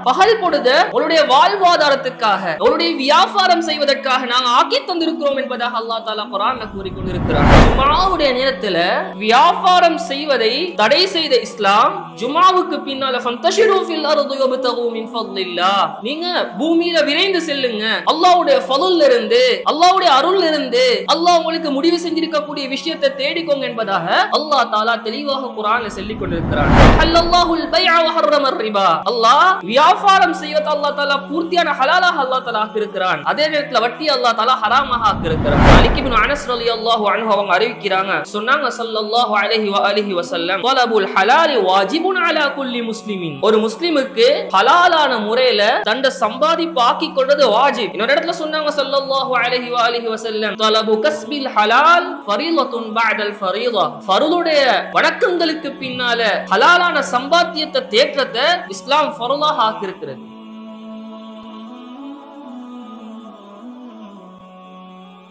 பகல் பொழுது உங்களுடைய வாழ்வாதாரத்துக்காக உங்களுடைய வியாபாரம் செய்வதற்காக நாங்கள் ஆக்கி தந்திருக்கிறோம் என்பதாக அல்லாஹ் தஆலா குர்ஆன்ல கூறிக்கொண்டிருக்கிறார். ஜும்ஆவுடைய நேரத்தில் வியாபாரம் செய்வதை தடை செய்த இஸ்லாம் ஜும்ஆவுக்கு பின்னால ஃபந்தஷிரு ஃபில் அர்தி வப்தகு மின் ஃபضலில்லாஹ், நீங்க பூமியில விரைந்து செல்லுங்க, அல்லாஹ்வுடைய ஃபضல்ல இருந்து அல்லாஹ்வுடைய அருள்ல இருந்து அல்லாஹ் உங்களுக்கு முடிவு செஞ்சிருக்கக்கூடிய விஷயத்தை தேடிக்கோங்க என்பதாக அல்லாஹ் தஆலா தெளிவாக குர்ஆன்ல சொல்லிக் கொண்டிருக்கிறார். ஹல்லல்லாஹுல் பைஅ அல்லாஹ் வியாபாரம் செய்வதை அல்லாஹ் தஆலா பூர்த்தியான ஹலாலாக அல்லாஹ் தஆலா ஆக்கியிருக்கிறான். அதே நேரத்தில் வட்டி அல்லாஹ் தஆலா ஹராமாக ஆக்கியிருக்கிறான். மாலிக் இப்னு அனஸ் ரலியல்லாஹு அன்ஹு அவங்க அறிவிக்கிறாங்க, சொன்னாங்க ஸல்லல்லாஹு அலைஹி வஆலிஹி வஸல்லம், தலபுல் ஹலால் வாஜிபுன் அலா குல்லி முஸ்லிமின், ஒரு முஸ்லிமுக்கு ஹலாலான முறையில தண்ட சம்பாதிப்பு ஆக்கி கொள்வது வாஜிப். இன்னொரு இடத்துல சொன்னாங்க ஸல்லல்லாஹு அலைஹி வஆலிஹி வஸல்லம், தலபு கஸ்பில் ஹலால் ஃபரீலத்துன் பஅதல் ஃபரீலா, ஃபர்லுடைய வணக்கங்களுக்கு பின்னால ஹலாலான சம்பாத்தியத்தை தேற்றத்தை இஸ்லாம் ஃபர்லாக ஆக்கியிருக்கிறது.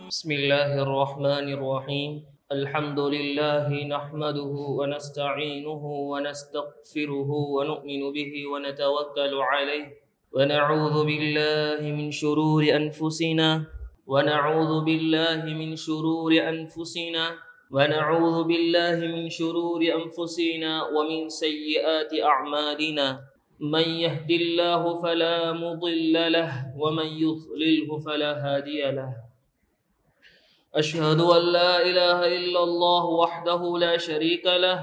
பிஸ்மில்லாஹிர் ரஹ்மானிர் ரஹீம். அல்ஹம்துலில்லாஹி நஹ்மதுஹு வ நஸ்தஈனுஹு வ நஸ்தக்ஃபிருஹு வ நு'மினு பிஹி வ நதவக்கலு அலைஹி வ நஊது பில்லாஹி மின் ஷுரூரி அன்ஃபுஸினா வ நஊது பில்லாஹி மின் ஷுரூரி அன்ஃபுஸினா ونعوذ بالله من شرور أنفسنا ومن سيئات أعمالنا من يهد الله فلا مضل له ومن يضلله فلا هادي له أشهد أن لا إله إلا الله وحده لا شريك له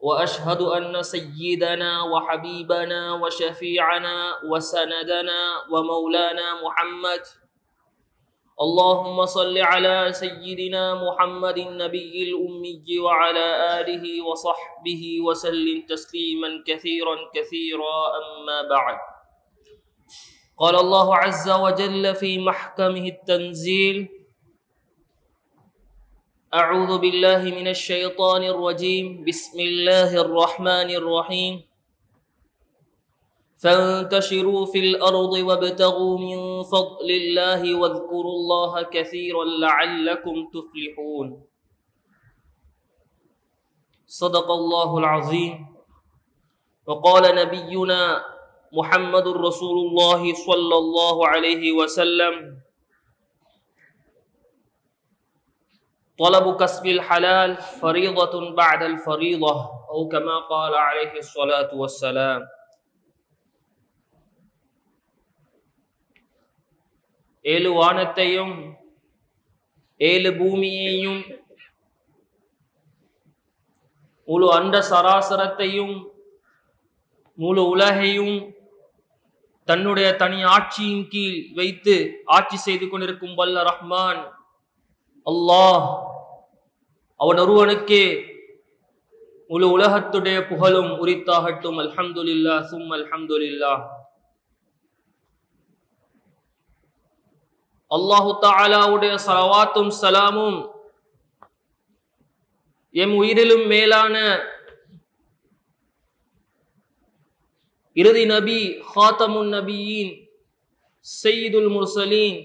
وأشهد أن سيدنا وحبيبنا وشفيعنا وسندنا ومولانا محمد اللهم صل على سيدنا محمد النبي الأمي وعلى آله وصحبه وسلم تسليما كثيرا كثيرا. أما بعد، قال الله عز وجل في محكمه التنزيل: أعوذ بالله من الشيطان الرجيم، بسم الله الرحمن الرحيم. فانتشروا في الأرض وابتغوا من فضل الله واذكروا الله كثيرا لعلكم تفلحون. صدق الله العظيم. وقال نبينا محمد رسول الله صلى الله عليه وسلم: طلب كسب الحلال فريضة بعد الفريضة، أو كما قال عليه الصلاة والسلام. ஏழு வானத்தையும் ஏழு பூமியையும் முழு அண்ட சராசரத்தையும் முழு உலகையும் தன்னுடைய தனி ஆட்சியின் கீழ் வைத்து ஆட்சி செய்து கொண்டிருக்கும் வல்ல ரஹ்மான் அல்லாஹ், அவன் ஒருவனுக்கே முழு உலகத்துடைய புகழும் உரித்தாகட்டும். அல்ஹம்துலில்லாஹ் சும்ம அல்ஹம்துலில்லாஹ். அல்லாஹு தஆலாவுடைய ஸலவாத்தும் ஸலாமும் எம் உயிரிலும் மேலான இறுதி நபி ஹாத்தமுன் நபியின் சய்யிதுல் முர்சலீன்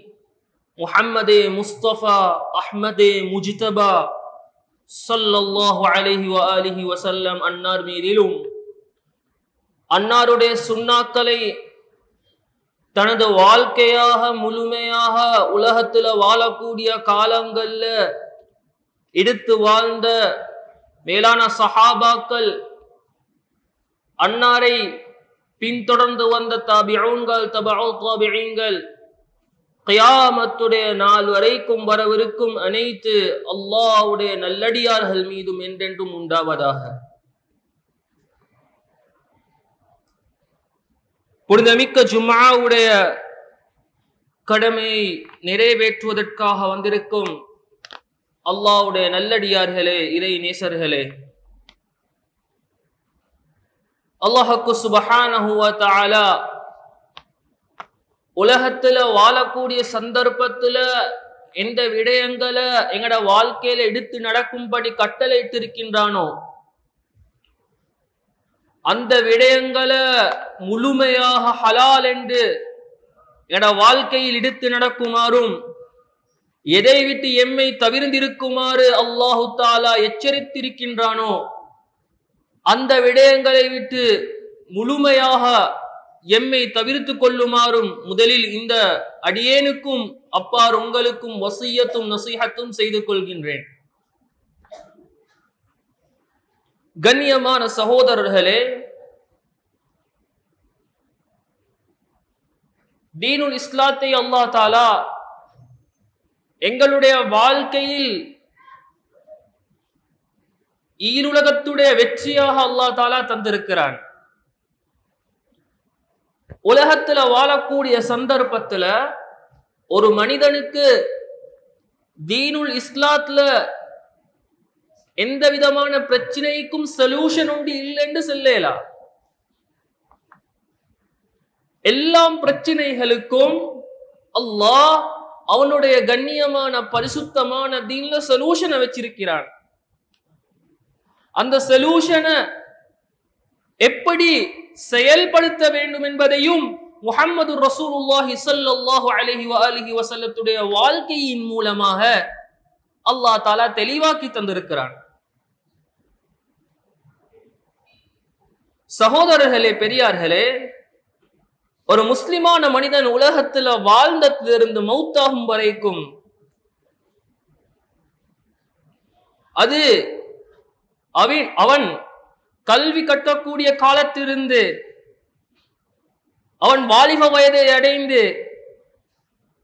முஹம்மதே முஸ்தபா அஹ்மதே முஜ்தபா ஸல்லல்லாஹு அலைஹி வ ஆலிஹி வஸல்லம் அன்னார் மீதிலும் அன்னாருடைய சுன்னாக்களை தனது வாழ்க்கையாக முழுமையாக உலகத்துல வாழக்கூடிய காலங்கள்ல எடுத்து வாழ்ந்த மேலான சஹாபாக்கள், அன்னாரை பின்தொடர்ந்து வந்த தாபிஊன்கள், தபஉ தாபிஈன்கள், கியாமத்துடைய நாள் வரைக்கும் வரவிருக்கும் அனைத்து அல்லாஹ்வுடைய நல்லடியார்கள் மீதும் என்றென்றும் உண்டாவதாக. புனிதமிக்க ஜும்ஆவுடைய கடமையை நிறைவேற்றுவதற்காக வந்திருக்கும் அல்லாஹ்வுடைய நல்லடியார்களே, இறை நேசர்களே, அல்லாஹ்வுக்கு சுப்ஹானஹு வ தஆலா உலகத்துல வாழக்கூடிய சந்தர்ப்பத்துல எந்த விடயங்களை எங்கட வாழ்க்கையில எடுத்து நடக்கும்படி கட்டளையிட்டு இருக்கின்றானோ அந்த விடயங்களை முழுமையாக ஹலால் என்று எட வாழ்க்கையில் எடுத்து நடக்குமாறும் எதை விட்டு எம்மை தவிர்ந்திருக்குமாறு அல்லாஹு தஆலா எச்சரித்திருக்கின்றானோ அந்த விடயங்களை விட்டு முழுமையாக எம்மை தவிர்த்து கொள்ளுமாறும் முதலில் இந்த அடியேனுக்கும் அப்பார் உங்களுக்கும் வசியத்தும் நசீஹத்தும் செய்து கொள்கின்றேன். கண்ணியமான சகோதரர்களே, தீனுல் இஸ்லாத்தை அல்லாஹ் தஆலா எங்களுடைய வாழ்க்கையில் ஈருலகத்துடைய வெற்றியாக அல்லாஹ் தஆலா தந்திருக்கிறான். உலகத்துல வாழக்கூடிய சந்தர்ப்பத்துல ஒரு மனிதனுக்கு தீனுல் இஸ்லாத்துல எந்த விதமான பிரச்சனைக்கும் சொல்யூஷன் உண்டு இல்லைன்னு சொல்லலாம். எல்லா பிரச்சனைகளுக்கும் அல்லாஹ் அவனுடைய கண்ணியமான பரிசுத்தமான தீன்ல சொல்யூஷனை வச்சிருக்கிறான். அந்த சொல்யூஷனை எப்படி செயல்படுத்த வேண்டும் என்பதையும் முஹம்மது ரசூலுல்லாஹி ஸல்லல்லாஹு அலைஹி வஆலிஹி வஸல்லத்துடைய வாழ்க்கையின் மூலமாக அல்லாஹ் தஆலா தெளிவாக்கி தந்திருக்கிறான். சகோதரர்களே, பெரியார்களே, ஒரு முஸ்லிமான மனிதன் உலகத்துல வாழ்ந்ததிலிருந்து மௌத்தாகும் வரைக்கும் அது அவன் கல்வி கற்கக்கூடிய காலத்திலிருந்து அவன் வாலிப வயதை அடைந்து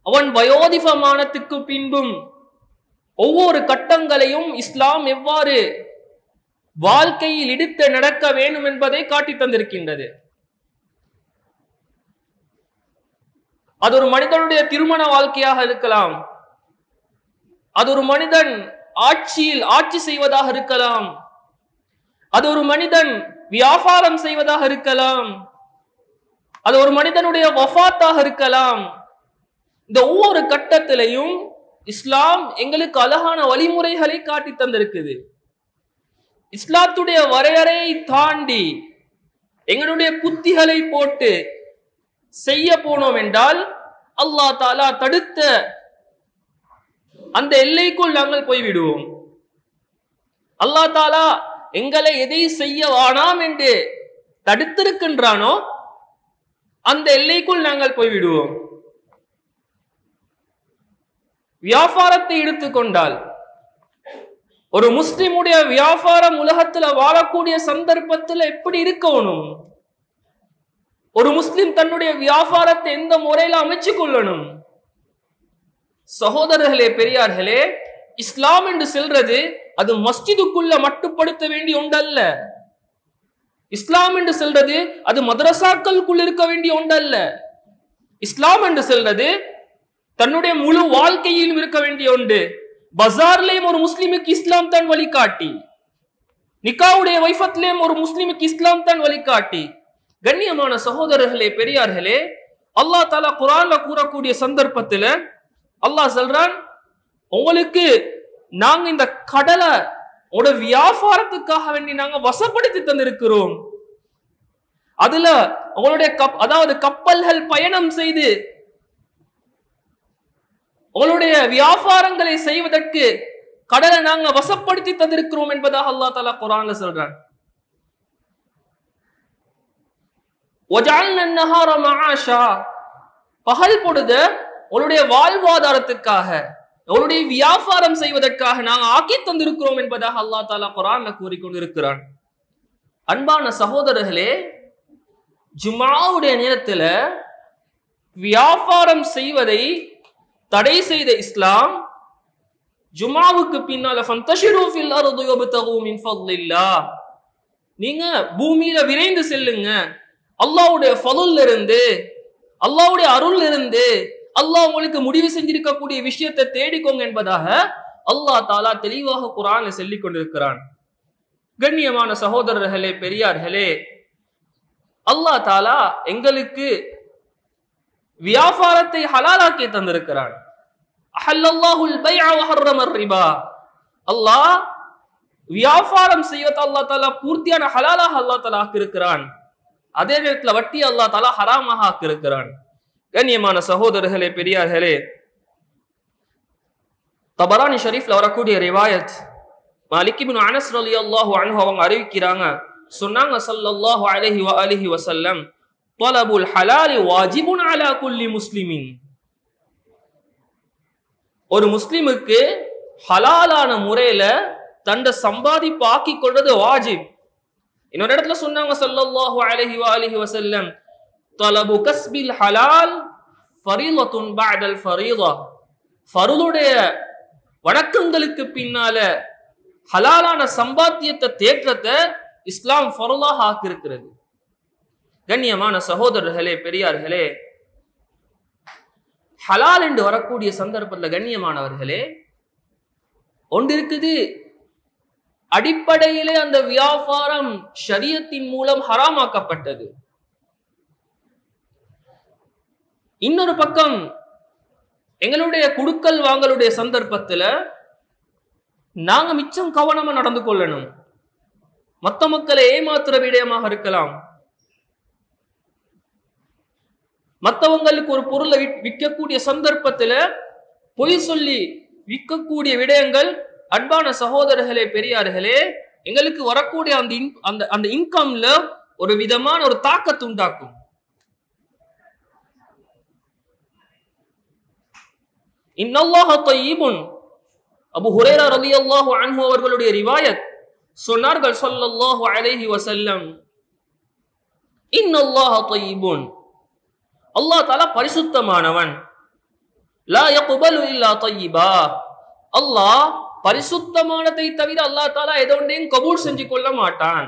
அவன் வயோதிபமானத்துக்கு பின்பும் ஒவ்வொரு கட்டங்களையும் இஸ்லாம் எவ்வாறு வாழ்க்கையில் இடித்து நடக்க வேண்டும் என்பதை காட்டி தந்திருக்கின்றது. அது ஒரு மனிதனுடைய திருமண வாழ்க்கையாக இருக்கலாம், அது ஒரு மனிதன் ஆட்சி செய்வதாக இருக்கலாம், அது ஒரு மனிதன் வியாபாரம் செய்வதாக இருக்கலாம், அது ஒரு மனிதனுடைய வஃபாத்தாக இருக்கலாம். இந்த ஒவ்வொரு கட்டத்திலையும் இஸ்லாம் எங்களுக்கு அழகான வழிமுறைகளை காட்டி தந்திருக்குது. இஸ்லாத்துடைய வரையறையை தாண்டி எங்களுடைய புத்திகளை போட்டு செய்ய போனோம் என்றால் அல்லாஹ் தஆலா தடுத்த அந்த எல்லைக்குள் நாங்கள் போய்விடுவோம். அல்லாஹ் தஆலா எங்களை எதை செய்ய வேணாம் என்று தடுத்திருக்கின்றானோ அந்த எல்லைக்குள் நாங்கள் போய்விடுவோம். வியாபாரத்தை எடுத்துக்கொண்டால் ஒரு முஸ்லிமுடைய வியாபாரம் உலகத்துல வாழக்கூடிய சந்தர்ப்பத்தில் எப்படி இருக்கணும்? ஒரு முஸ்லிம் தன்னுடைய வியாபாரத்தை எந்த முறையில அமைச்சு கொள்ளணும்? சகோதரர்களே, பெரியார்களே, இஸ்லாம் என்று சொல்றது அது மஸ்ஜிதுக்குள்ள மட்டுப்படுத்த வேண்டிய ஒன்றல்ல. இஸ்லாம் என்று சொல்றது அது மதரசாக்களுக்குள் இருக்க வேண்டிய ஒன்றல்ல. இஸ்லாம் என்று சொல்றது தன்னுடைய முழு வாழ்க்கையிலும் இருக்க வேண்டிய ஒன்று. பஜார்லயும் ஒரு முஸ்லிமுக்கு இஸ்லாம் தான் வழிகாட்டி, நிக்காவுடைய வைஃபத்லயும் ஒரு முஸ்லிமுக்கு இஸ்லாம் தான் வழிகாட்டி. கண்ணியமான சகோதரர்களே, பெரியார்களே, அல்லாஹ் தஆலா குர்ஆன்ல கூறக்கூடிய சந்தர்ப்பத்துல அல்லாஹ் சொல்றான், உங்களுக்கு நாங்க இந்த கடலை உட வியாபாரத்துக்காக வேண்டி நாங்க வசப்படுத்தி தந்திருக்கிறோம். அதுல உங்களுடைய கப்பல்கள் பயணம் செய்து உங்களுடைய வியாபாரங்களை செய்வதற்கு கடலை நாங்க வசப்படுத்தி தந்திருக்கிறோம் என்பதாக அல்லாஹ் தஆலா குர்ஆன்ல சொல்றான். வஜஅல்னா النهار معاشا, பகல் பொழுது உங்களுடைய வாழ்வாதாரத்துக்காக உங்களுடைய வியாபாரம் செய்வதற்காக நாங்க ஆக்கி தந்திருக்கிறோம் என்பதாக அல்லாஹ் தஆலா குர்ஆன்ல கூறிக்கொண்டிருக்கிறான். அன்பான சகோதரர்களே, ஜும்ஆவுடைய நேரத்துல வியாபாரம் செய்வதை தடை செய்த இஸ்லாம் ஜும்ஆவுக்கு பின்னால ஃபந்தஷிரு ஃபில் அர்தி வப்தகு மின் ஃபضலில்லாஹ், நீங்க பூமியில விரைந்து செல்லுங்க, அல்லாஹ்வுடைய ஃபضல்ல இருந்து அல்லாஹ்வுடைய அருள்ல இருந்து அல்லாஹ் உங்களுக்கு முடிவு செஞ்சிருக்கக்கூடிய விஷயத்தை தேடிக்கோங்க என்பதாக அல்லாஹ் தஆலா தெளிவாக குர்ஆன்ல சொல்லிக் கொண்டிருக்கிறான். கண்ணியமான சகோதரர்களே, பெரியார்களே, அல்லாஹ் தஆலா எங்களுக்கு வியாபாரத்தை ஹலாலாக்கி தந்திருக்கிறான். அஹல்லல்லாஹுல் பைஅ வ ஹர்ரமர் ரிபா, அல்லாஹ் வியாபாரம் செய்வதை அல்லாஹ் தஆலா பூர்த்தியான ஹலாலாக அல்லாஹ் தஆலா ஆக்கியிருக்கிறான். அதே நேரத்தில் வட்டி அல்லாஹ் தஆலா ஹராமாக ஆக்கியிருக்கிறான். கண்ணியமான சகோதரர்களே, பெரியார்களே, தபரானி ஷரீஃப்ல வரக்கூடிய ரிவாயத் மாலிக் இப்னு அனஸ் ரலியல்லாஹு அன்ஹு அவங்க அறிவிக்கிறாங்க, சொன்னாங்க ஸல்லல்லாஹு அலைஹி வஆலிஹி வஸல்லம், தலபுல் ஹலாலி வாஜிபுன் அலா குல்லி முஸ்லிமின். ஒரு முஸ்லிமுக்கு ஹலாலான முறையில தண்ட சம்பாதிப்பு ஆக்கி கொள்றது வாஜிப். இன்னொரு இடத்துல சொன்னாங்க ஸல்லல்லாஹு அலைஹி வஆலிஹி வஸல்லம், தலபு கஸ்பில் ஹலால் ஃபரீலத்துன் பஅதல் ஃபரீதா. ஃபர்லுடைய வணக்கங்களுக்கு பின்னால ஹலாலான சம்பாத்தியத்தை தேற்றத்தை இஸ்லாம் ஃபர்லாக ஆக்கியிருக்கிறது. கண்ணியமான சகோதரர்களே, பெரியார்களே, ஹலால் என்று வரக்கூடிய சந்தர்ப்பத்தில் கண்ணியமானவர்களே, ஒன்று இருக்குது, அடிப்படையிலே அந்த வியாபாரம் ஷரியத்தின் மூலம் ஹராமாக்கப்பட்டது. இன்னொரு பக்கம் எங்களுடைய குடுக்கல் வாங்கலுடைய சந்தர்ப்பத்தில் நாங்க மிச்சம் கவனமா நடந்து கொள்ளணும். மற்ற மக்களை ஏமாத்துற விடயமாக இருக்கலாம், மற்றவங்களுக்கு ஒரு பொருளை விற்கக்கூடிய சந்தர்ப்பத்தில் பொய் சொல்லி விற்கக்கூடிய விடயங்கள், அன்பான சகோதரர்களே, பெரியார்களே, எங்களுக்கு வரக்கூடிய அந்த இன்கம்ல ஒரு விதமான ஒரு தாக்கத்தை உண்டாக்கும். இன்னல்லாஹ தய்யிபுன். அபூ ஹுரைரா ரலியல்லாஹு அன்ஹு அவர்களுடைய ரிவாயத் சொன்னார்கள் ஸல்லல்லாஹு அலைஹி வஸல்லம், இன்னல்லாஹ தய்யிபுன், அல்லாஹ் தஆலா பரிசுத்தமானவன். லா யக்பலு இல்லா தய்யிபா. அல்லாஹ் பரிசுத்தமானதை தவிர அல்லாஹ் தஆலா எதொன்றையும் கபூல் செஞ்சு கொள்ள மாட்டான்.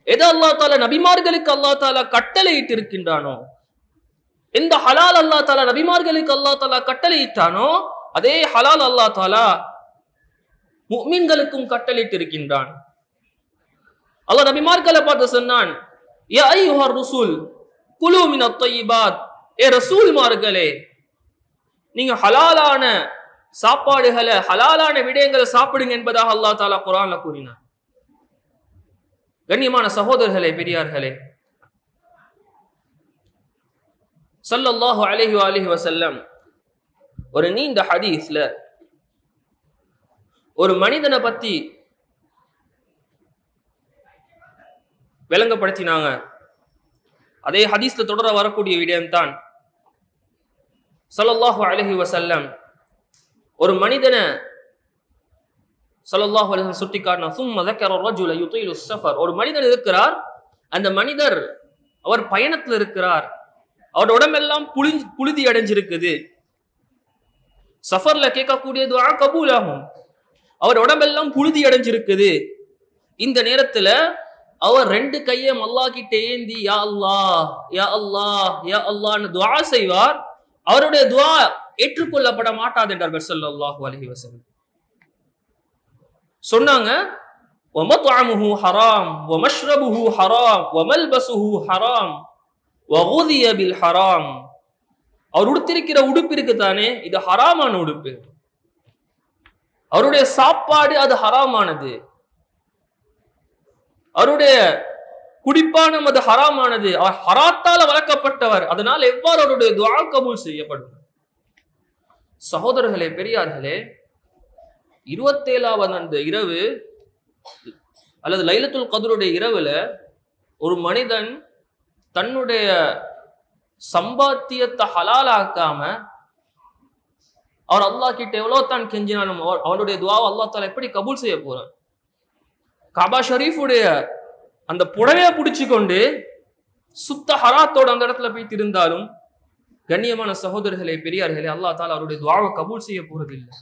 எது அல்லாஹ் தஆலா நபிமார்களுக்கு அல்லாஹ் தஆலா கட்டளையிட்டு இருக்கின்றானோ, எந்த ஹலால் அல்லாஹ் தஆலா நபிமார்களுக்கு அல்லாஹ் தஆலா கட்டளையிட்டானோ அதே ஹலால் அல்லாஹ் தஆலா முஃமின்களுக்கும் கட்டளையிட்டு இருக்கின்றான். அல்லாஹ் நபிமார்களை பார்த்து சொன்னான், யா அய்யுஹர் ருசூல் குலு மினத் தய்யிபாத். ஏ ரசூல்மார்களே, நீங்க ஹலாலான சாப்பாடுகளை, ஹலாலான விடயங்களை சாப்பிடுங்க என்பதாக அல்லாஹ் தஆலா குர்ஆன்ல கூறினார். கண்ணியமான சகோதரர்களே, பெரியார்களே, ஸல்லல்லாஹு அலைஹி வஆலிஹி வஸல்லம் ஒரு நீண்ட ஹதீஸ்ல ஒரு மனிதனை பத்தி விளங்கப்படுத்தினாங்க. அதே ஹதீஸ்ல தொடர வரக்கூடிய விடயம் தான் ஸல்லல்லாஹு அலைஹி வஸல்லம் ஒரு மனிதனை ஸல்லல்லாஹு அலைஹி வஸல்லம் சுட்டிக்காட்டினா, ثم ذكر الرجل يطيل السفر. ஒரு மனிதர் இருக்கிறார், அந்த மனிதர் அவர் பயணத்தில் இருக்கிறார், அவருடைய உடம்பெல்லாம் புழுதி அடைஞ்சிருக்குது. சஃபர்ல கேட்கக்கூடிய துஆ கபூல் ஆகும். அவர் உடம்பெல்லாம் புழுதி அடைஞ்சிருக்குது. இந்த நேரத்துல அவர் ரெண்டு கையை அல்லாஹ் கிட்ட ஏந்தி யா அல்லாஹ் யா அல்லாஹ் யா அல்லாஹ்னு துஆ செய்வார். அவருடைய துஆ ஏற்றுக்கொள்ளப்பட மாட்டாது என்றார்கள் ஸல்லல்லாஹு அலைஹி வஸல்லம். சொன்னாங்க, வமத்அமுஹு ஹராம் வமஷ்ரபுஹு ஹராம் வமல்பசுஹு ஹராம் வகுதிய பில் ஹராம். அவர் உடுத்திருக்கிற உடுப்பு இருக்கு தானே, இது ஹராமான உடுப்பு. அவருடைய சாப்பாடு அது ஹராமானது. அவருடைய குடிப்பானம் அது ஹராமானது. அவர் ஹராத்தால வளர்க்கப்பட்டவர். அதனால் எவ்வாறு அவருடைய துஆ கபூல் செய்யப்படும்? சகோதரர்களே, பெரியார்களே, 27வது அந்த இரவு அல்லது லைலத்துல் கத்ருடைய இரவுல ஒரு மனிதன் தன்னுடைய சம்பாத்தியத்தை ஹலாலாக்காம அவர் அல்லாஹ் கிட்ட எவ்வளவு தான் கெஞ்சினாலும் அவருடைய துஆவை அல்லாஹ் தஆலா எப்படி கபூல் செய்ய போறார்? காபா ஷரீஃபுடைய அந்த புடவையை பிடிச்சு கொண்டு சுத்த ஹராத்தோட அந்த இடத்துல போய் இருந்தாலும் கண்ணியமான சகோதரர்களே, பெரியார்களே, அல்லாஹ் தஆலா அவருடைய துஆவை கபூல் செய்ய போறது இல்லை.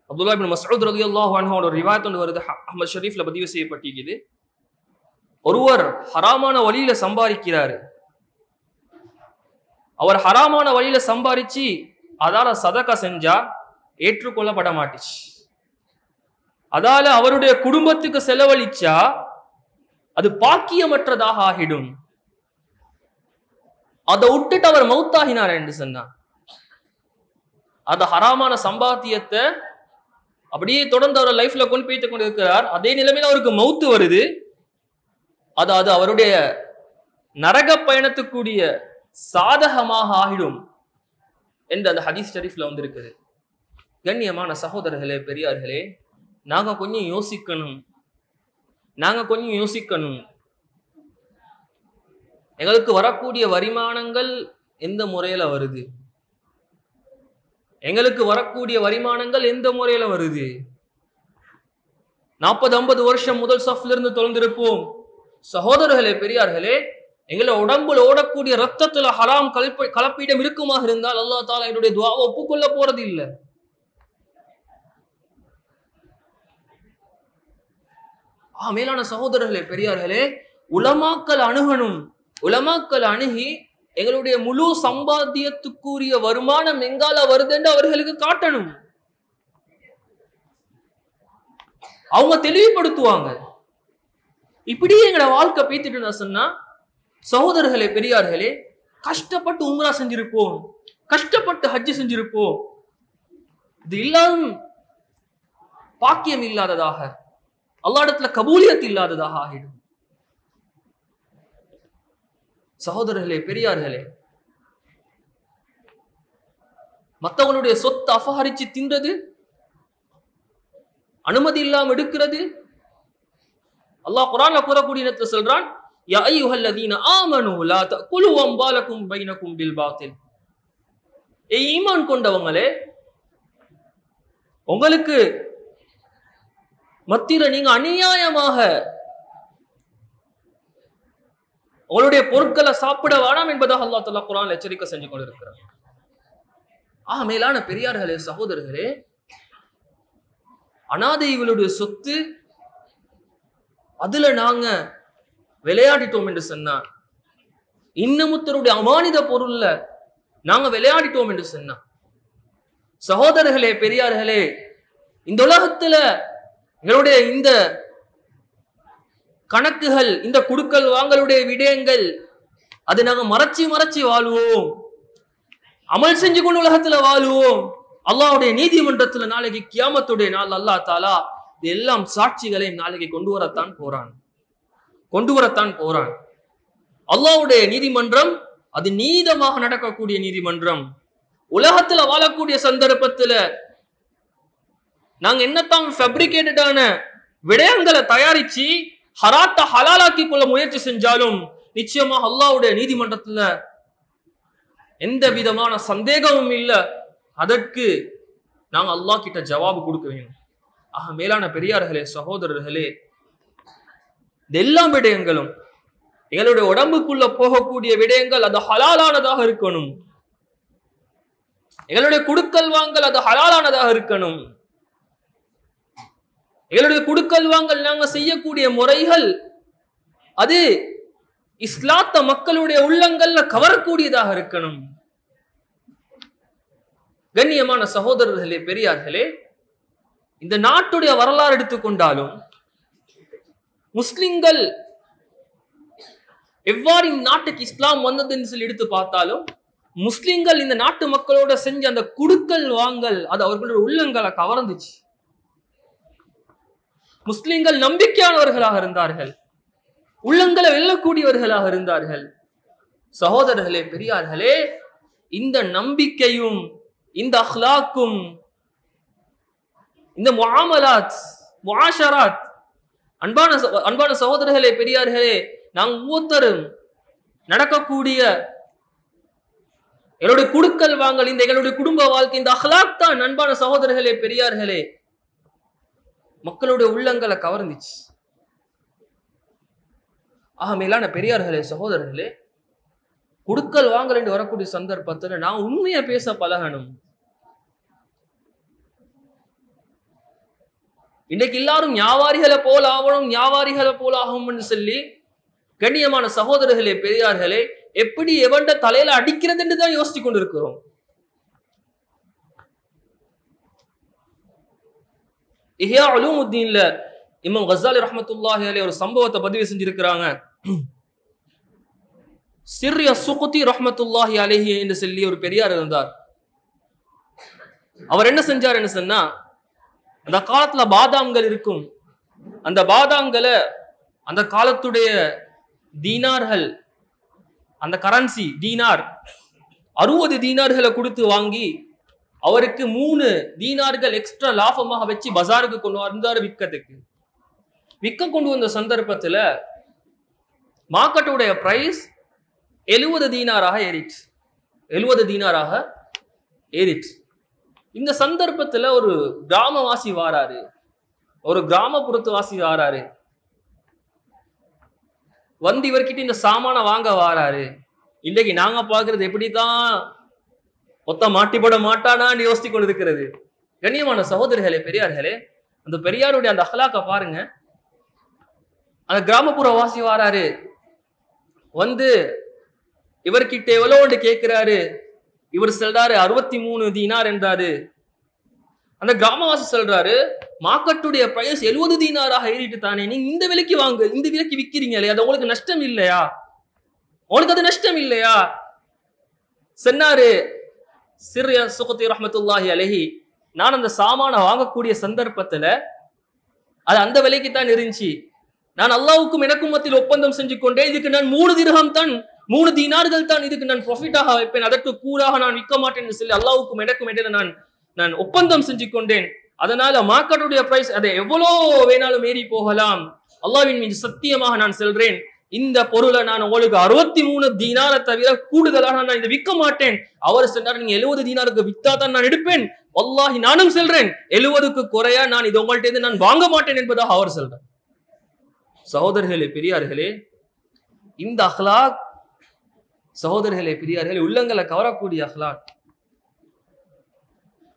அப்துல்லாஹ் இப்னு மஸ்ஊத் ரலியல்லாஹு அன்ஹு ஒரு ரிவாயத் ஒன்று வருது, அஹ்மத் ஷரீஃப்ல பதிவு செய்யப்பட்டிருக்குது. ஒருவர் ஹராமான வழியில சம்பாதிக்கிறாரு. அவர் ஹராமான வழியில சம்பாதிச்சு அதால சதகா செஞ்சா ஏற்றுக்கொள்ளப்பட மாட்டுச்சு. அதால அவருடைய குடும்பத்துக்கு செலவழிச்சா அது பாக்கியமற்றதாக ஆகிடும். அதை விட்டுட்டு அவர் மௌத்தாகினார் என்று சொன்னார். அந்த ஹராமான சம்பாத்தியத்தை அப்படியே தொடர்ந்து அவர் லைஃப்ல கொண்டு போயிட்டு கொண்டு இருக்கிறார். அதே நிலைமையில அவருக்கு மௌத்து வருது. அது அவருடைய நரக பயணத்துக்குரிய சாதகமாக ஆகிடும் என்று அந்த ஹதீஸ் ஷரீஃப்ல வந்திருக்குது. கண்ணியமான சகோதரர்களே, பெரியார்களே, நாங்க கொஞ்சம் யோசிக்கணும். எங்களுக்கு வரக்கூடிய வருமானங்கள் எந்த முறையில வருது? எங்களுக்கு வரக்கூடிய வருமானங்கள் எந்த முறையில வருது? 40-50 வருஷம் முதல் சஃப்ல இருந்து தொலைந்திருப்போம். சகோதரர்களே, பெரியார்களே, எங்களை உடம்புல ஓடக்கூடிய ரத்தத்துல ஹராம் கலப்பீடம் இருக்குமாக இருந்தால் அல்லாஹ் தஆலா என்னுடைய துஆவை ஒப்புக்கொள்ள போறது இல்லை. மேலான சகோதரர்களே, பெரியார்களே, உலமாக்கள் அணுகி எங்களுடைய முழு சம்பாத்தியத்துக்குரிய வருமானம் எங்கால வருதுன்னு அவர்களுக்கு காட்டணும். அவங்க தெளிவுபடுத்துவாங்க. இப்படியே எங்களோட வாழ்க்கை பேத்திட்டு சொன்னா, சகோதரர்களே, பெரியார்களே, கஷ்டப்பட்டு உம்ரா செஞ்சிருப்போம், கஷ்டப்பட்டு ஹஜ் செஞ்சிருப்போம். இது இல்லாம பாக்கியம் இல்லாததாக, அல்லாஹ்விடத்துல கபூலியத் இல்லாததாக ஆகிடும். சகோதரர்களே, பெரியார்களே, மற்றவங்களுடைய சொத்தை அபகரிச்சு தின்றது, அனுமதி இல்லாம எடுக்கிறது. அல்லாஹ் குர்ஆன்ல கூறக்கூடிய நேரத்துல சொல்றான், யா அய்யுஹல்லதீன ஆமனூ லா தஅகுலு அம்வாலக்கும் பைனக்கும் பில் பாத்தில். ஈமான் கொண்டவங்களே, உங்களுக்கு மத்தியில நீங்க அநியாயமாக உங்களுடைய பொருட்களை சாப்பிட வேணாம் என்பதாக அல்லாஹ் தஆலா குர்ஆன்ல எச்சரிக்கை செஞ்சு கொண்டிருக்கிறார். மேலான பெரியார்களே, சகோதரர்களே, அனாதைகளுடைய சொத்து அதுல நாங்க விளையாடிட்டோம் என்று சொன்னா, இன்னமுத்தருடைய அமானித பொருள்ல நாங்க விளையாடிட்டோம் என்று சொன்னா, சகோதரர்களே, பெரியார்களே, இந்த உலகத்துல எங்களுடைய இந்த கணக்குகள், இந்த குடுக்கல் வாங்களுடைய விடயங்கள், அது நாங்க மறைச்சி வாழுவோம், அமல் செஞ்சு கொண்டு உலகத்துல வாழுவோம். அல்லாஹ்வுடைய நீதிமன்றத்துல நாளைக்கு கியாமத்துடைய நாள் அல்லாஹ் தஆலா எல்லாம் சாட்சிகளை நாளைக்கு கொண்டு வரத்தான் போறான். அல்லாஹ்வுடைய நீதிமன்றம் அது நீதமாக நடக்கக்கூடிய நீதிமன்றம். உலகத்துல வாழக்கூடிய சந்தர்ப்பத்துல நாங்க என்னத்தான் ஃபேப்ரிகேட்டடான விடயங்களை தயாரிச்சு ஹராத்த ஹலாலாக்கி கொள்ள முயற்சி செஞ்சாலும் நிச்சயமாக அல்லாஹ்வுடைய நீதிமன்றத்துல எந்த விதமான சந்தேகமும் இல்லை. அதற்கு நாங்க அல்லாஹ் கிட்ட ஜவாபு கொடுக்க வேண்டும். மேலான பெரியார்களே, சகோதரர்களே, எல்லா விடயங்களும் எங்களுடைய உடம்புக்குள்ள போகக்கூடிய விடயங்கள் அது ஹலாலானதாக இருக்கணும். எங்களுடைய குடுக்கல் வாங்கல் அது ஹலாலானதாக இருக்கணும். எங்களுடைய குடுக்கல் வாங்கல் நாங்க செய்யக்கூடிய முறைகள் அது இஸ்லாத்த மக்களுடைய உள்ளங்கள்ல கவரக்கூடியதாக இருக்கணும். கண்ணியமான சகோதரர்களே, பெரியார்களே, இந்த நாட்டுடைய வரலாறு எடுத்துக்கொண்டாலும் முஸ்லிம்கள் எவ்வாறு இந்த நாட்டுக்கு இஸ்லாம் வந்ததுன்னு சொல்லி எடுத்து பார்த்தாலும் முஸ்லிம்கள் இந்த நாட்டு மக்களோட செஞ்ச அந்த குடுக்கல் வாங்கல் அது அவர்களுடைய உள்ளங்களை கவர்ந்துச்சு. முஸ்லிம்கள் நம்பிக்கையானவர்களாக இருந்தார்கள், உள்ளங்களை வெல்லக்கூடியவர்களாக இருந்தார்கள். சகோதரர்களே, பெரியார்களே, இந்த நம்பிக்கையும் இந்த அஹ்லாக்கும் இந்த முஆமலாத் முஆஷராத், அன்பான சகோதரர்களே, பெரியார்களே, நாங்கள் ஒவ்வொருத்தரும் நடக்கக்கூடிய எங்களுடைய குடுக்கல் வாங்கல், இந்த எங்களுடைய குடும்ப வாழ்க்கை, இந்த அஹ்லாக் தான் அன்பான சகோதரர்களே, பெரியார்களே, மக்களுடைய உள்ளங்களை கவர்ந்துச்சு. மேலான பெரியார்களே, சகோதரர்களே, குடுக்கல் வாங்கல் என்று வரக்கூடிய சந்தர்ப்பத்தில் நான் உண்மையை பேச பழகணும். இன்னைக்கு எல்லாரும் வியாபாரிகளை போல் ஆகணும், வியாபாரிகளை போல் ஆகும் சொல்லி கண்ணியமான சகோதரர்களே, பெரியார்களே, எப்படி எவண்ட தலையில அடிக்கிறது என்று தான் யோசிச்சு கொண்டிருக்கிறோம். இஹ்யா உலூமுத்தீன்ல இமாம் கஸாலி ரஹ்மத்துல்லாஹி அலைஹி ஒரு சம்பவத்தை பதிவு செஞ்சிருக்கிறாங்க. சிர்யா சுகுதி ரஹ்மத்துல்லாஹி அலைஹி என்று சொல்லி ஒரு பெரியார் இருந்தார். அவர் என்ன செஞ்சாருன்னு சொன்னா, அந்த காலத்துல பாதாம்கள் இருக்கும், அந்த பாதாம்களை அந்த காலத்துடைய தீனார்கள், அந்த கரன்சி தீனார் 60 தீனார்களை கொடுத்து வாங்கி அவருக்கு 3 தீனார்கள் எக்ஸ்ட்ரா லாபமாக வச்சு பஜாருக்கு கொண்டு வந்தாரு விற்க கொண்டு வந்த சந்தர்ப்பத்துல மார்க்கெட்டுடைய பிரைஸ் 70 தீனாராக ஏறிச்சு. 70 தீனாராக ஏறிச்சு. இந்த சந்தர்ப்பத்துல ஒரு கிராமவாசி வாராரு, ஒரு கிராமப்புறத்து வாசி வாராரு, வந்து இவர்கிட்ட இந்த சாமான வாங்க வாராரு. இன்னைக்கு நாங்க பாக்குறது எப்படித்தான் மொத்த மாட்டிப்பட மாட்டானான்னு யோசித்து கொண்டு இருக்கிறது. கண்ணியமான சகோதரர்களே, பெரியார்களே, அந்த பெரியாருடைய அந்த அஹ்லாக்க பாருங்க. அந்த கிராமப்புற வாசி வாராரு, வந்து இவர்கிட்ட எவ்வளவு கேட்கிறாரு. இவர் சொல்றாரு 63 தீனார் என்றாரு. அந்த கிராமவாசி சொல்றாரு, மார்க்கெட்டுடைய பிரைஸ் 70 தீனாராக ஏறிட்டு தானே, நீங்க இந்த விலைக்கு வாங்க, இந்த விலைக்கு விற்கிறீங்களே, அது உங்களுக்கு நஷ்டம் இல்லையா? உங்களுக்கு அது நஷ்டம் இல்லையா? சொன்னாரு சிர்யா சுகத்தி ரஹ்மத்துல்லாஹி அலைஹி, நான் அந்த சாமான வாங்கக்கூடிய சந்தர்ப்பத்துல அது அந்த விலைக்கு தான் இருந்துச்சு. நான் அல்லாஹ்வுக்கும் எனக்கும் மத்தியில் ஒப்பந்தம் செஞ்சு கொண்டே இதுக்கு நான் 3 திர்ஹம் தான், 3 தீனார்கள் தான் இதுக்கு நான் ப்ராஃபிட்டாக வைப்பேன், அதற்கு கூடாக நான் விற்க மாட்டேன்னு சொல்லி அல்லாஹ்வுக்கும் எனக்கும் இடையில நான் ஒப்பந்தம் செஞ்சு கொண்டேன். அதனால மார்க்கெட்டுடைய பிரைஸ் அதை எவ்வளோ வேணாலும் ஏறி போகலாம். அல்லாஹ்வின் மீது சத்தியமாக நான் சொல்றேன், இந்த பொருளை நான் உங்களுக்கு 63 தீனாரை தவிர கூடுதலாக நான் இதை விற்க மாட்டேன். அவர் சொன்னார், நீங்க 70 தீனாருக்கு வித்தா தான் நான் எடுப்பேன். வல்லாஹி நானும் சொல்றேன், 70க்கு குறையா நான் இது உங்கள்ட்ட இருந்து நான் வாங்க மாட்டேன் என்பதாக அவர் சொல்றார். சகோதரர்களே, பெரியார்களே, இந்த அஹ்லாக் சகோதரர்களே, பெரியார்களே, உள்ளங்களை கவரக்கூடிய அஹ்லாக்.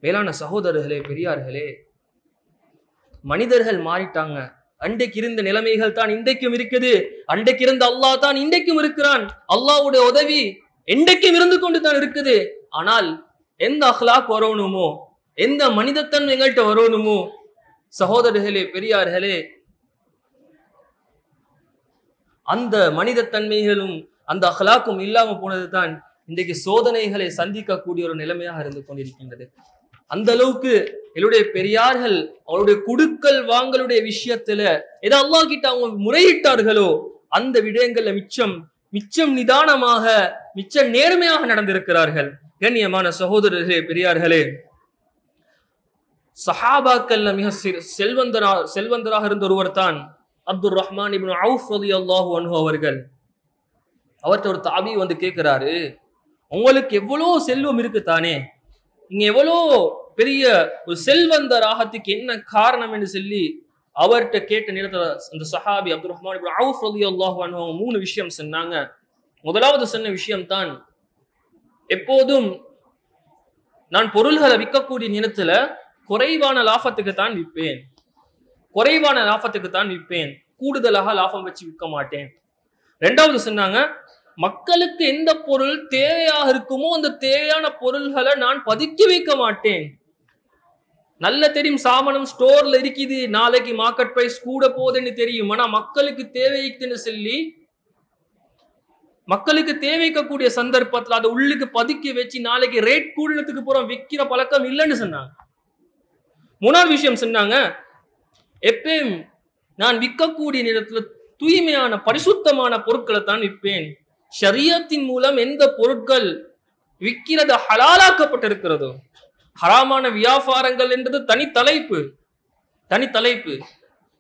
மேலான சகோதரர்களே, பெரியார்களே, மனிதர்கள் மாறிட்டாங்க. அன்றைக்கு இருந்த நிலைமைகள் தான் இன்றைக்கும் இருக்குது. அன்றைக்கு இருந்த அல்லாஹ் தான் இன்றைக்கும் இருக்கிறான். அல்லாஹ்வுடைய உதவி இன்றைக்கும் இருந்து கொண்டு தான் இருக்குது. ஆனால் எந்த அஹ்லாக் வரணுமோ, எந்த மனிதத்தன்மை எங்கள்கிட்ட வரணுமோ, சகோதரர்களே, பெரியார்களே, அந்த மனிதத்தன்மைகளும் அந்த அஹ்லாக்கும் இல்லாம போனது தான் இன்றைக்கு சோதனைகளை சந்திக்கக்கூடிய ஒரு நிலைமையாக இருந்து கொண்டிருக்கின்றது. அந்த அளவுக்கு என்னுடைய பெரியார்கள் அவருடைய குடுக்கல் வாங்கலுடைய விஷயத்துல ஏதோ அல்லாஹ் கிட்ட அவங்க முறையிட்டார்களோ அந்த விடயங்கள்ல மிச்சம் நிதானமாக மிச்சம் நேர்மையாக நடந்திருக்கிறார்கள். கண்ணியமான சகோதரர்களே, பெரியார்களே, சஹாபாக்கள்ல மிக செல்வந்தராக இருந்த ஒருவர் தான் அப்துர் ரஹ்மான் இப்னு அவுஃப் ரலியல்லாஹு அன்ஹு அவர்கள். அவர்கிட்ட ஒரு தாபி வந்து கேட்கிறாரு, உங்களுக்கு எவ்வளோ செல்வம் இருக்கு தானே, நீங்க எவ்வளோ பெரிய ஒரு செல்வந்தர் ஆகத்துக்கு என்ன காரணம் என்று சொல்லி அவர்கிட்ட கேட்ட நேரத்துல அந்த சஹாபி அப்துர் ரஹ்மான் இப்னு அவுஃப் ரலியல்லாஹு அன்ஹு 3 விஷயம் சொன்னாங்க. முதலாவது சொன்ன விஷயம் தான், எப்போதும் நான் பொருள்களை விற்கக்கூடிய நேரத்துல குறைவான லாபத்துக்கு தான் விற்பேன், கூடுதலாக லாபம் வச்சு விற்க மாட்டேன். ரெண்டாவது சொன்னாங்க, மக்களுக்கு எந்த பொருள் தேவையாக இருக்குமோ அந்த தேவையான பொருள்களை நான் பதுக்கி வைக்க மாட்டேன். நல்ல தெரியும், சாமானம் ஸ்டோர்ல இருக்குது, நாளைக்கு மார்க்கெட் பிரைஸ் கூட போகுதுன்னு தெரியும். ஆனா மக்களுக்கு தேவைக்குன்னு சொல்லி மக்களுக்கு தேவைக்கக்கூடிய சந்தர்ப்பத்தில் அதை உள்ளுக்கு பதுக்கி வச்சு நாளைக்கு ரேட் கூடுதலுக்கு போறோம் விற்கிற பழக்கம் இல்லைன்னு சொன்னாங்க. மூணாவது விஷயம் சொன்னாங்க, எப்பயும் நான் விற்கக்கூடிய நேரத்துல தூய்மையான பரிசுத்தமான பொருட்களை தான் விற்பேன். ஷரியத்தின் மூலம் எந்த பொருட்கள் விற்கிறது ஹலாலாக்கப்பட்டிருக்கிறதோ, ஹராமான வியாபாரங்கள் என்றது தனி தலைப்பு.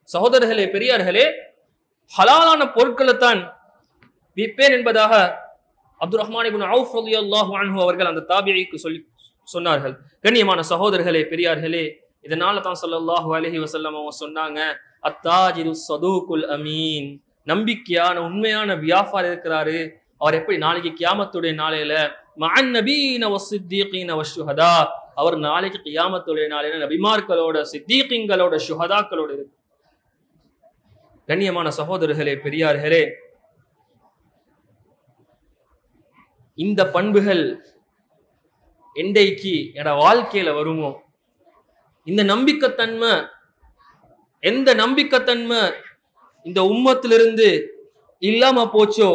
சகோதரர்களே, பெரியார்களே, ஹலாலான பொருட்களை தான் விற்பேன் என்பதாக அப்துர் ரஹ்மான் இப்னு அவுஃப் ரலியல்லாஹு அன்ஹு அவர்கள் அந்த தாபிஈக்கு சொன்னார்கள். கண்ணியமான சகோதரர்களே, பெரியார்களே, இதனால தான் ஸல்லல்லாஹு அலைஹி வஸல்லம் அவங்க சொன்னாங்க, அத்தாஜிரு ஸதூகுல் அமீன், நம்பிக்கையான உண்மையான வியாபாரி இருக்கிறாரு, அவர் எப்படி நாளைக்கு கியாமத்துடைய நாளையில மஅன் நபீன வஸ்ஸித்தீகீன வஷ்ஷுஹதா, அவர் நாளைக்கு கியாமத்துடைய நாளையில நபிமார்களோட, சித்தீகீன்களோட, ஷுஹதாக்களோட இருக்கு. கண்ணியமான சகோதரர்களே, பெரியார்களே, இந்த பண்புகள் என்றைக்கு என வாழ்க்கையில வருமோ, இந்த நம்பிக்கைத்தன்மை, எந்த நம்பிக்கைத்தன்மை இந்த உம்மத்திலிருந்து இல்லாம போச்சோ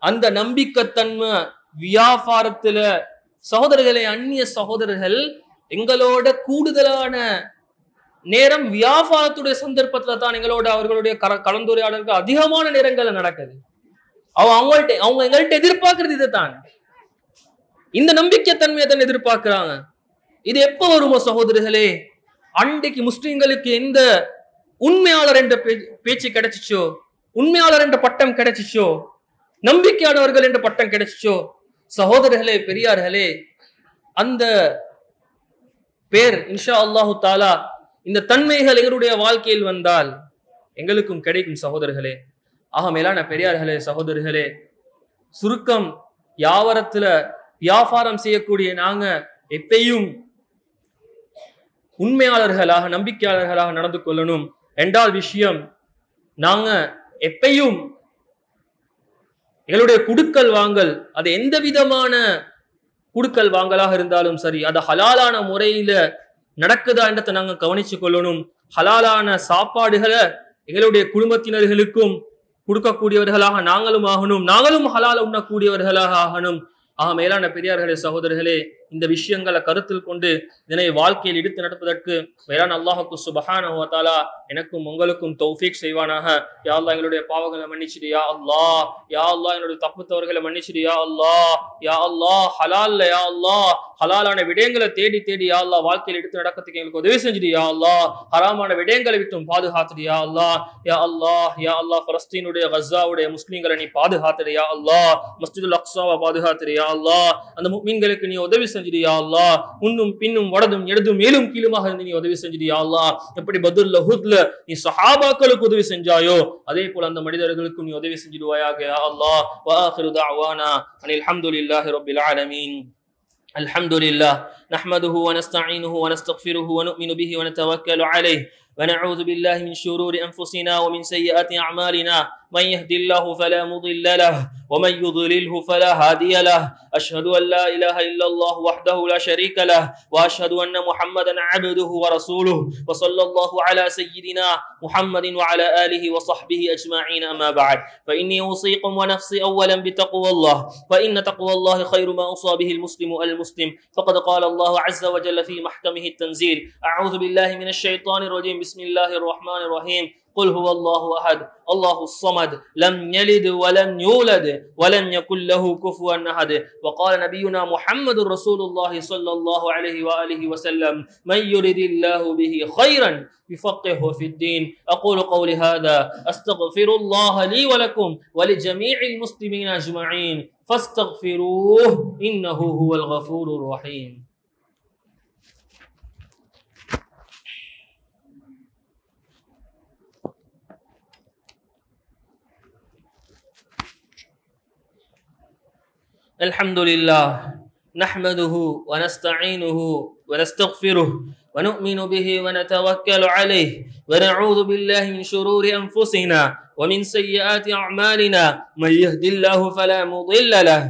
அந்த நம்பிக்கைத்தன்மை வியாபாரத்துல, சகோதரர்களை, அந்நிய சகோதரர்கள் எங்களோட கூடுதலான நேரம் வியாபாரத்துடைய சந்தர்ப்பத்துல தான் எங்களோட அவர்களுடைய கலந்துரையாடல்கள் அதிகமான நேரங்கள்ல நடக்குது. அவங்க எங்கள்கிட்ட எதிர்பார்க்கறது இதைத்தான், இந்த நம்பிக்கைத்தன்மையை தான் எதிர்பார்க்கிறாங்க. இது எப்ப வருமோ சகோதரர்களே, அன்றைக்கு முஸ்லிம்களுக்கு எந்த உண்மையாளர் என்ற பேச்சு கிடைச்சிச்சோ, உண்மையாளர் என்ற பட்டம் கிடைச்சிச்சோ, நம்பிக்கையானவர்கள் என்ற பட்டம் கிடைச்சிச்சோ, சகோதரர்களே பெரியார்களே, அந்த பேர் இன்ஷா அல்லாஹு தாலா இந்த தன்மைகள் எங்களுடைய வாழ்க்கையில் வந்தால் எங்களுக்கும் கிடைக்கும் சகோதரர்களே. ஆக மேலான பெரியார்களே சகோதரர்களே, சுருக்கம் வியாபாரத்துல வியாபாரம் செய்யக்கூடிய நாங்க எப்பயும் உண்மையாளர்களாக நம்பிக்கையாளர்களாக நடந்து கொள்ளணும். இரண்டாவது விஷயம், நாங்க எப்பயும் எங்களுடைய குடுக்கல் வாங்கல் அது எந்த விதமான குடுக்கல் வாங்கலாக இருந்தாலும் சரி, அது ஹலாலான முறையில நடக்குதா என்றதை நாங்க கவனிச்சு கொள்ளணும். ஹலாலான சாப்பாடுகளை எங்களுடைய குடும்பத்தினர்களுக்கும் கொடுக்கக்கூடியவர்களாக நாங்களும் ஆகணும், நாங்களும் ஹலால உண்ணக்கூடியவர்களாக ஆகணும். ஆக மேலான பெரியார்களே சகோதரர்களே, இந்த விஷயங்களை கருத்தில் கொண்டு இதனை வாழ்க்கையில் எடுத்து நடப்பதற்கு மேலான அல்லாஹுக்கு சுப்ஹானஹு வ தஆலா எனக்கும் உங்களுக்கும் தௌஃபீக் செய்வானாக. யா அல்லாஹ் எங்களுடைய பாவங்களை மன்னிச்சிடு யா அல்லாஹ், யா அல்லாஹ் எங்களுடைய தப்பு தவறுகளை மன்னிச்சிடு யா அல்லாஹ், யா அல்லாஹ் ஹலால்ல யா அல்லாஹ் ஹலாலான விடயங்களை தேடி தேடி யா அல்லாஹ் வாழ்க்கையில் எடுத்து நடக்கிறதுக்கு எங்களுக்கு உதவி செஞ்சிடு யா அல்லாஹ். ஹராமான விடயங்களை விட்டும் பாதுகாத்துடு யா அல்லாஹ். யா அல்லாஹ், யா அல்லாஹ் பலஸ்தீனுடைய கஸாவுடைய முஸ்லிம்களை நீ பாதுகாத்துடு யா அல்லாஹ். மஸ்ஜிதுல் அக்ஸாவை பாதுகாத்துடு யா அல்லாஹ். அந்த முஃமின்களுக்கு நீ உதவி செஞ்சிடு யா அல்லாஹ். முன்னும் பின்னும் வடதும் இடதும் மேலும் கீழுமாக இருந்து நீ உதவி செஞ்சிடு யா அல்லாஹ். எப்படி பத்ருல் உஹுத்ல நீ சஹாபாக்களுக்கு உதவி செஞ்சாயோ அதே போல அந்த மனிதர்களுக்கு நீ உதவி செஞ்சிடுவாயாக யா அல்லாஹ். வ ஆகிரு தஅவானா அனில் ஹம்துலில்லாஹி ரப்பில் ஆலமீன். அல்ஹம்துலில்லாஹ் நஹ்மதுஹு வ நஸ்தஈனுஹு வ நஸ்தக்ஃபிருஹு வ நு'மினு பிஹி வ நதவக்கலு அலைஹி ونعوذ بالله من شرور أنفسنا ومن سيئات أعمالنا من يهدي الله فلا مضل له ومن يضلله فلا هادي له أشهد أن لا إله إلا الله وحده لا شريك له وأشهد أن محمدا عبده ورسوله وصلى الله على سيدنا محمد وعلى آله وصحبه أجمعين أما بعد فإني أوصيكم ونفسي أولا بتقوى الله فإن تقوى الله خير ما أوصى به المسلم فقد قال الله عز وجل في محكمه التنزيل أعوذ بالله من الشيطان الرجيم بسم الله الرحمن الرحيم قل هو الله أحد الله الصمد لم يلد ولم يولد ولم يكن له كفوا أحد وقال نبينا محمد رسول الله صلى الله عليه وآله وسلم من يرد الله به خيرا يفقهه في الدين أقول قولي هذا أستغفر الله لي ولكم ولجميع المسلمين أجمعين فاستغفروه إنه هو الغفور الرحيم. الحمد لله نحمده ونستعينه ونستغفره ونؤمن به ونتوكل عليه ونعوذ بالله من شرور أنفسنا ومن سيئات أعمالنا من يهد الله فلا مضل له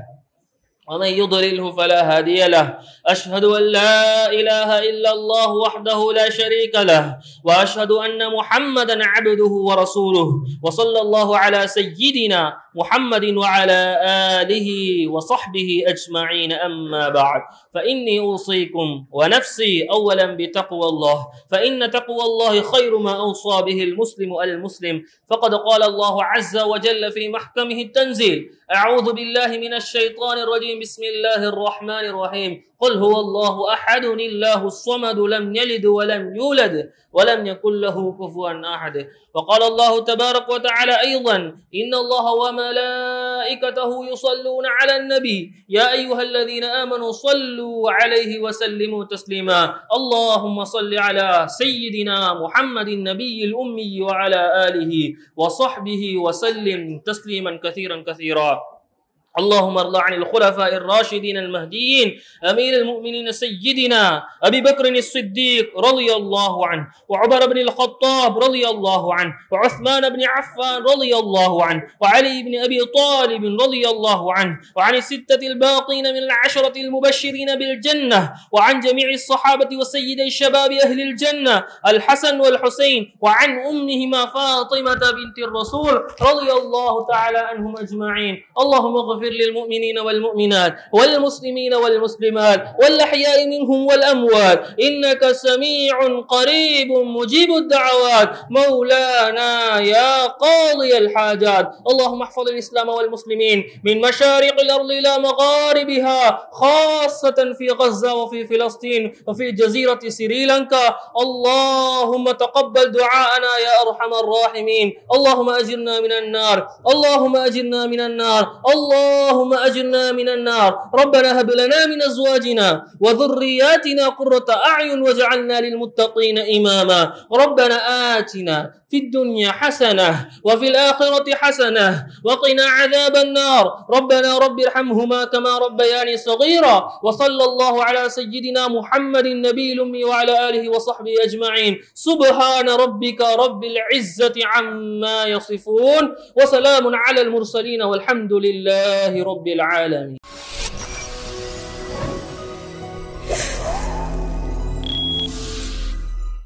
ومن يضلله فلا هادي له أشهد أن لا إله إلا الله وحده لا شريك له وأشهد أن محمدا عبده ورسوله وصلى الله على سيدنا محمد وعلى آله وصحبه أجمعين أما بعد فإني أوصيكم ونفسي أولا بتقوى الله فإن تقوى الله خير ما أوصى به المسلم فقد قال الله عز وجل في محكمه التنزيل أعوذ بالله من الشيطان الرجيم بسم الله الرحمن الرحيم قل هو الله أحد الله الصمد لم يلد ولم يولد ولم يكن له كفوا أحد وقال الله تبارك وتعالى أيضا إن الله وملائكته يصلون على النبي يا أيها الذين آمنوا صلوا عليه وسلموا تسليما اللهم صل على سيدنا محمد النبي الأمي وعلى آله وصحبه وسلم تسليما كثيرا كثيرا اللهم ارض عن الخلفاء الراشدين المهديين أمير المؤمنين سيدنا أبي بكر الصديق رضي الله عنه وعمر بن الخطاب رضي الله عنه وعثمان بن عفان رضي الله عنه وعلي بن أبي طالب رضي الله عنه وعن الستة الباقين من العشرة المبشرين بالجنة وعن جميع الصحابة وسيدي شباب أهل الجنة الحسن والحسين وعن أمهما فاطمة بنت الرسول رضي الله تعالى عنهم أجمعين اللهم اغفر اغفر للمؤمنين والمؤمنات والمسلمين والمسلمات والأحياء منهم والأموات إنك سميع قريب مجيب الدعوات مولانا يا قاضي الحاجات. اللهم احفظ الإسلام والمسلمين من مشارق الأرض إلى مغاربها، خاصة في غزة وفي فلسطين وفي جزيرة سريلانكا. اللهم تقبل دعاءنا يا أرحم الراحمين. اللهم أجرنا من النار، اللهم أجرنا من النار، اللهم أجرنا من النار. ربنا هب لنا من أزواجنا وذرياتنا قرة أعين واجعلنا للمتقين إماما. ربنا آتنا في الدنيا حسنة وفي الآخرة حسنة وقنا عذاب النار. ربنا رب ارحمهما كما ربياني صغيرا. وصلى الله على سيدنا محمد النبي الأمي وعلى آله وصحبه أجمعين. سبحان ربك رب العزة عما يصفون وسلام على المرسلين والحمد لله رب العالمين.